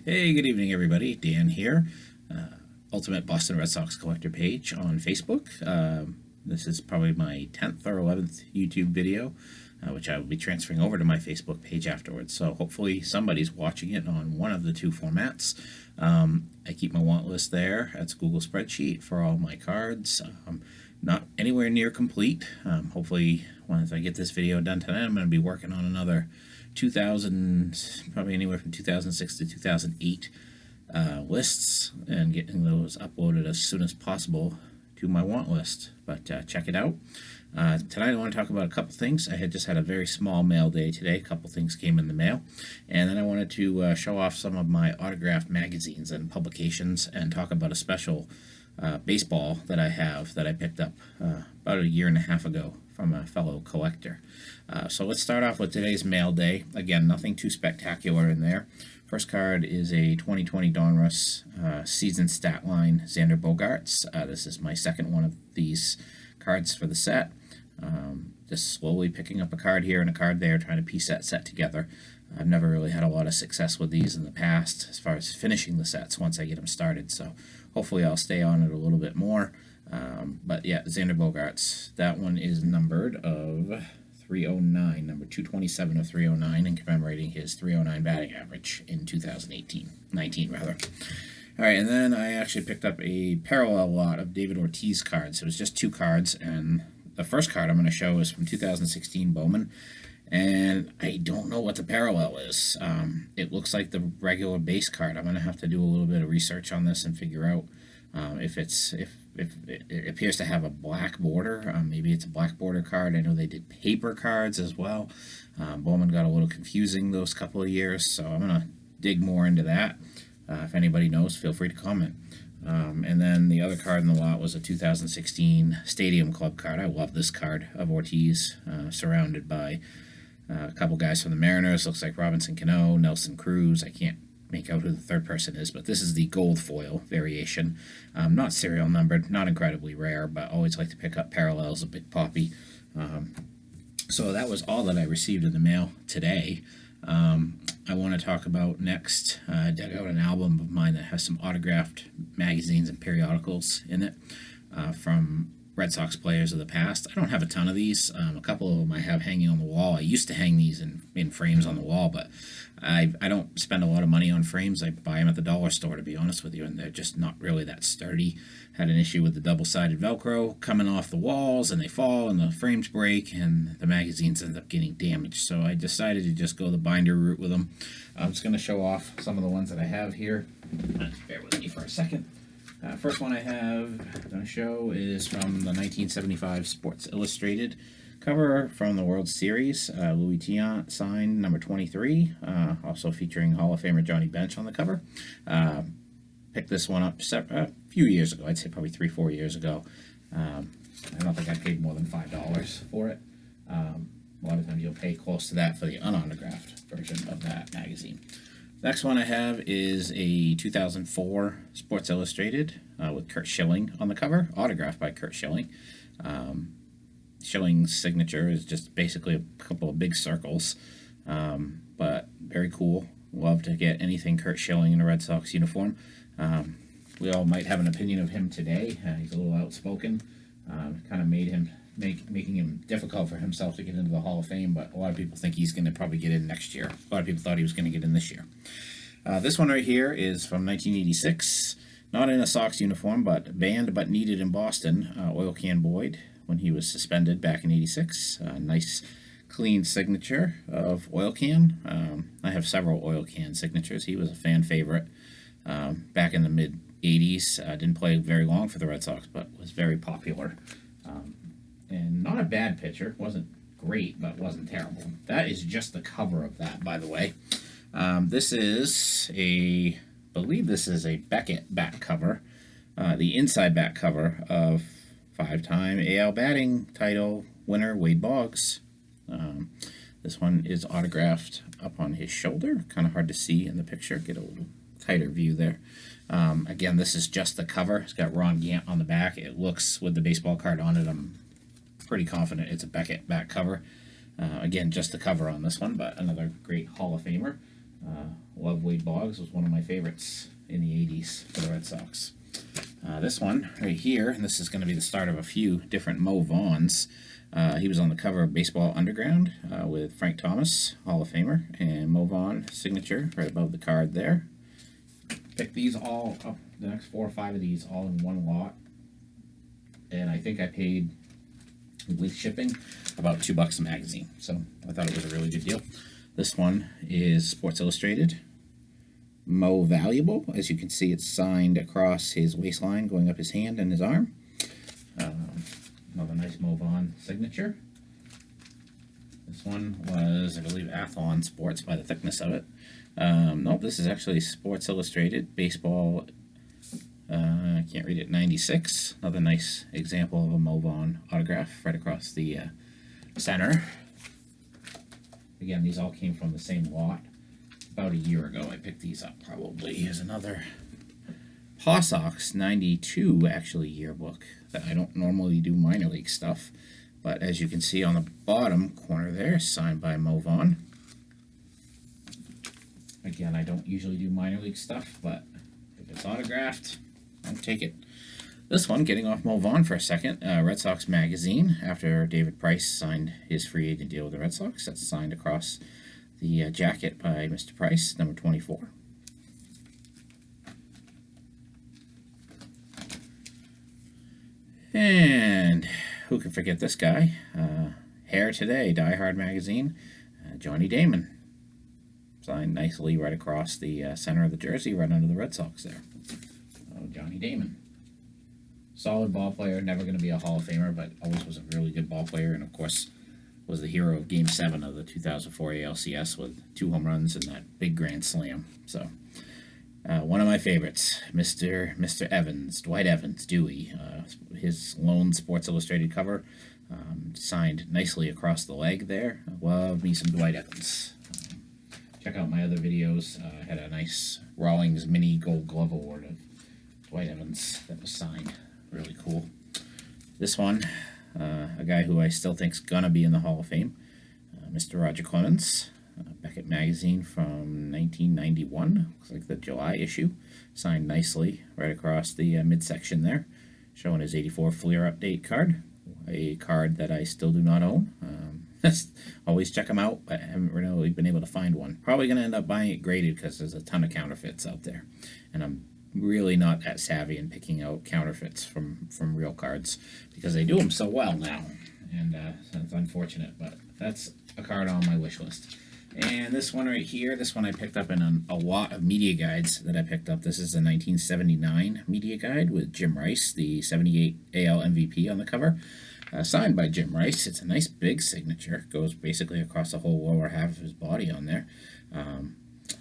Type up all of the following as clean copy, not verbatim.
Hey, good evening, everybody. Dan here. Ultimate Boston Red Sox Collector page on Facebook. This is probably my 10th or 11th YouTube video, which I will be transferring over to my Facebook page afterwards. So hopefully somebody's watching it on one of the two formats. I keep my want list there. That's a Google spreadsheet for all my cards. Not anywhere near complete. Hopefully, once I get this video done tonight, I'm going to be working on another 2000, probably anywhere from 2006 to 2008 lists, and getting those uploaded as soon as possible to my want list. But check it out. Tonight I want to talk about a couple things. I had just had a very small mail day today. A couple things came in the mail. And then I wanted to show off some of my autographed magazines and publications and talk about a special baseball that I have that I picked up about a year and a half ago from a fellow collector. So let's start off with today's mail day. Again, nothing too spectacular in there. First card is a 2020 Donruss season stat line Xander Bogaerts. This is my second one of these cards for the set. Just slowly picking up a card here and a card there, trying to piece that set together. I've never really had a lot of success with these in the past as far as finishing the sets once I get them started, so hopefully I'll stay on it a little bit more. But yeah, Xander Bogaerts, that one is numbered of 309, number 227 of 309, and commemorating his 309 batting average in 19 rather. All right, and then I actually picked up a parallel lot of David Ortiz cards. It was just two cards, and the first card I'm going to show is from 2016 Bowman, and I don't know what the parallel is. It looks like the regular base card. I'm going to have to do a little bit of research on this and figure out if it appears to have a black border. Maybe it's a black border card. I know they did paper cards as well. Bowman got a little confusing those couple of years, so I'm going to dig more into that. If anybody knows, feel free to comment. And then the other card in the lot was a 2016 Stadium Club card. I love this card of Ortiz, surrounded by a couple guys from the Mariners. Looks like Robinson Cano, Nelson Cruz. I can't make out who the third person is, but this is the gold foil variation. Not serial numbered, not incredibly rare, but always like to pick up parallels of Big Poppy. So that was all that I received in the mail today. I want to talk about next. I dug out an album of mine that has some autographed magazines and periodicals in it from Red Sox players of the past. I don't have a ton of these. A couple of them I have hanging on the wall. I used to hang these in frames on the wall, but I don't spend a lot of money on frames. I buy them at the dollar store, to be honest with you, and they're just not really that sturdy. Had an issue with the double-sided Velcro coming off the walls, and they fall, and the frames break, and the magazines end up getting damaged. So I decided to just go the binder route with them. I'm just going to show off some of the ones that I have here. Bear with me for a second. First one I have going to show is from the 1975 Sports Illustrated cover from the World Series. Louis Tiant signed number 23, also featuring Hall of Famer Johnny Bench on the cover. Picked this one up a few years ago. I'd say probably 3-4 years ago. I don't think I paid more than $5 for it. A lot of times you'll pay close to that for the unautographed version of that magazine. Next one I have is a 2004 Sports Illustrated with Curt Schilling on the cover, autographed by Curt Schilling. Schilling's signature is just basically a couple of big circles, but very cool. Love to get anything Curt Schilling in a Red Sox uniform. We all might have an opinion of him today. He's a little outspoken. Kind of making him difficult for himself to get into the Hall of Fame, but a lot of people think he's going to probably get in next year. A lot of people thought he was going to get in this year. This one right here is from 1986. Not in a Sox uniform, but banned but needed in Boston. Oil Can Boyd, when he was suspended back in '86. Nice, clean signature of Oil Can. I have several Oil Can signatures. He was a fan favorite back in the mid-'80s. Didn't play very long for the Red Sox, but was very popular. And not a bad pitcher. Wasn't great, but wasn't terrible. That is just the cover of that, by the way. This is I believe this is a Beckett back cover. The inside back cover of 5-time AL batting title winner Wade Boggs. This one is autographed up on his shoulder. Kind of hard to see in the picture. Get a little tighter view there. Again, this is just the cover. It's got Ron Gant on the back. It looks, with the baseball card on it, I'm pretty confident it's a Beckett back cover. Again, just the cover on this one, but another great Hall of Famer. Love of Wade Boggs was one of my favorites in the 80s for the Red Sox. This one right here, and this is going to be the start of a few different Mo Vaughns. He was on the cover of Baseball Underground with Frank Thomas, Hall of Famer, and Mo Vaughn signature right above the card there. Picked these all up, the next 4 or 5 of these all in one lot, and I think I paid with shipping about $2 a magazine, so I thought it was a really good deal. This one is Sports Illustrated. Mo Valuable. As you can see, it's signed across his waistline, going up his hand and his arm. Another nice Mo Vaughn signature. This one was, I believe, Athlon Sports by the thickness of it. Nope, this is actually Sports Illustrated Baseball. I can't read it. 96. Another nice example of a Mo Vaughn autograph right across the center. Again, these all came from the same lot. About a year ago, I picked these up probably. Here's another Paw Sox 92 actually yearbook that I don't normally do minor league stuff, but as you can see on the bottom corner there, signed by Mo Vaughn. Again, I don't usually do minor league stuff, but if it's autographed, I'll take it. This one, getting off Mo Vaughn for a second, Red Sox Magazine, after David Price signed his free agent deal with the Red Sox. That's signed across the jacket by Mr. Price, number 24. And who can forget this guy? Hair Today, Die Hard Magazine, Johnny Damon. Signed nicely right across the center of the jersey, right under the Red Sox there. Oh, Johnny Damon. Solid ball player, never going to be a Hall of Famer, but always was a really good ball player, and of course was the hero of Game 7 of the 2004 ALCS with 2 home runs and that big grand slam. So, one of my favorites, Mr. Evans, Dwight Evans, Dewey. His lone Sports Illustrated cover, signed nicely across the leg there. Love me some Dwight Evans. Check out my other videos. I had a nice Rawlings Mini Gold Glove Award of Dwight Evans that was signed. Really cool. This one, a guy who I still think's gonna be in the Hall of Fame, Mr. Roger Clemens, Beckett Magazine from 1991. Looks like the July issue. Signed nicely right across the midsection there, showing his 84 Fleer Update card, a card that I still do not own. Always check them out, but I haven't really been able to find one. Probably going to end up buying it graded because there's a ton of counterfeits out there, and I'm really not that savvy in picking out counterfeits from real cards because they do them so well now, and that's unfortunate, but that's a card on my wish list. And this one right here, this one I picked up in a lot of media guides that I picked up. This is a 1979 media guide with Jim Rice, the 78 AL MVP on the cover. Signed by Jim Rice. It's a nice big signature. Goes basically across the whole lower half of his body on there. I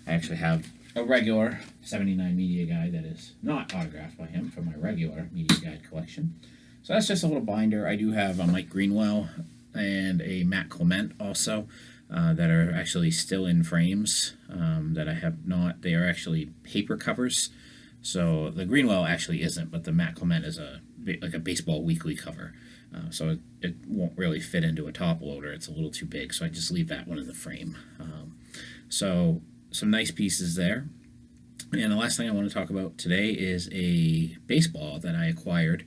actually have a regular 79 media guide that is not autographed by him for my regular media guide collection. So that's just a little binder. I do have a Mike Greenwell and a Matt Clement also that are actually still in frames that I have not. They are actually paper covers. So the Greenwell actually isn't, but the Matt Clement is like a Baseball Weekly cover. So it won't really fit into a top loader. It's a little too big, so I just leave that one in the frame. So some nice pieces there. And the last thing I want to talk about today is a baseball that I acquired.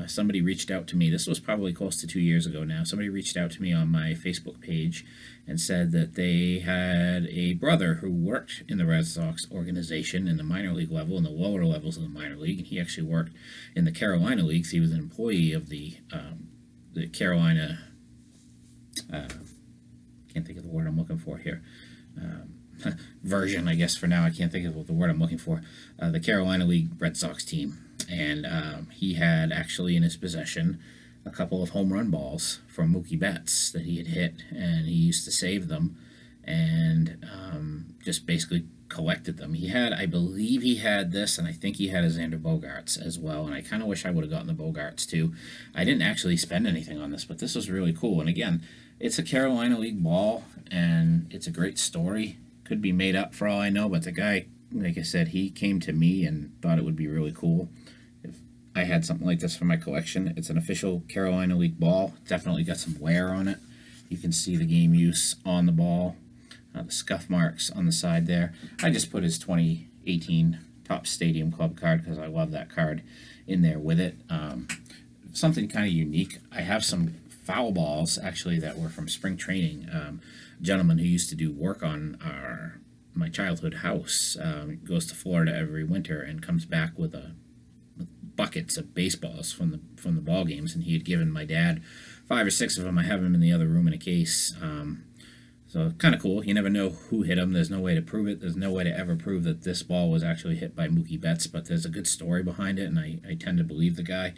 Somebody reached out to me. This was probably close to 2 years ago now. Somebody reached out to me on my Facebook page and said that they had a brother who worked in the Red Sox organization in the minor league level, in the lower levels of the minor league. And he actually worked in the Carolina Leagues. He was an employee of the Carolina, can't think of the word I'm looking for here, version, I guess, for now. I can't think of the word I'm looking for. The Carolina League Red Sox team. And he had actually in his possession a couple of home run balls from Mookie Betts that he had hit, and he used to save them and just basically collected them. He had, I believe he had this, and I think he had a Xander Bogaerts as well, and I kind of wish I would have gotten the Bogaerts too. I didn't actually spend anything on this, but this was really cool. And again, it's a Carolina League ball, and it's a great story. Could be made up for all I know, but the guy, like I said, he came to me and thought it would be really cool if I had something like this for my collection. It's an official Carolina League ball. Definitely got some wear on it. You can see the game use on the ball. the scuff marks on the side there. I just put his 2018 Topps Stadium Club card because I love that card in there with it. Something kind of unique. I have some foul balls actually that were from spring training. A gentleman who used to do work on my childhood house goes to Florida every winter and comes back with buckets of baseballs from the ball games, and he had given my dad 5 or 6 of them. I have them in the other room in a case. So kind of cool. You never know who hit them. There's no way to prove it. There's no way to ever prove that this ball was actually hit by Mookie Betts, but there's a good story behind it, and I tend to believe the guy.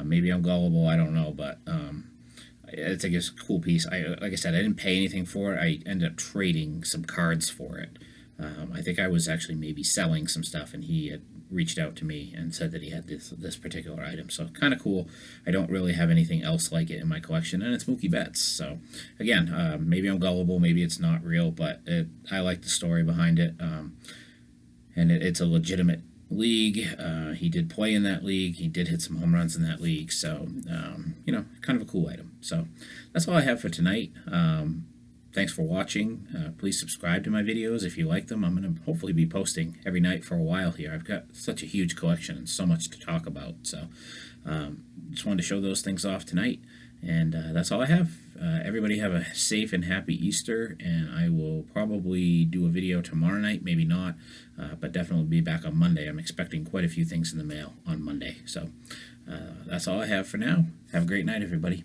Maybe I'm gullible, I don't know, but I think it's a cool piece. Like I said, I didn't pay anything for it. I ended up trading some cards for it. I think I was actually maybe selling some stuff, and he had reached out to me and said that he had this particular item. So kind of cool. I don't really have anything else like it in my collection, and it's Mookie Betts. So again, maybe I'm gullible, maybe it's not real, but I like the story behind it, and it's a legitimate league. He did play in that league. He did hit some home runs in that league. So kind of a cool item. So that's all I have for tonight. Thanks for watching. Please subscribe to my videos if you like them. I'm going to hopefully be posting every night for a while here. I've got such a huge collection and so much to talk about. So just wanted to show those things off tonight. And that's all I have. Everybody have a safe and happy Easter. And I will probably do a video tomorrow night, maybe not, but definitely be back on Monday. I'm expecting quite a few things in the mail on Monday. So that's all I have for now. Have a great night, everybody.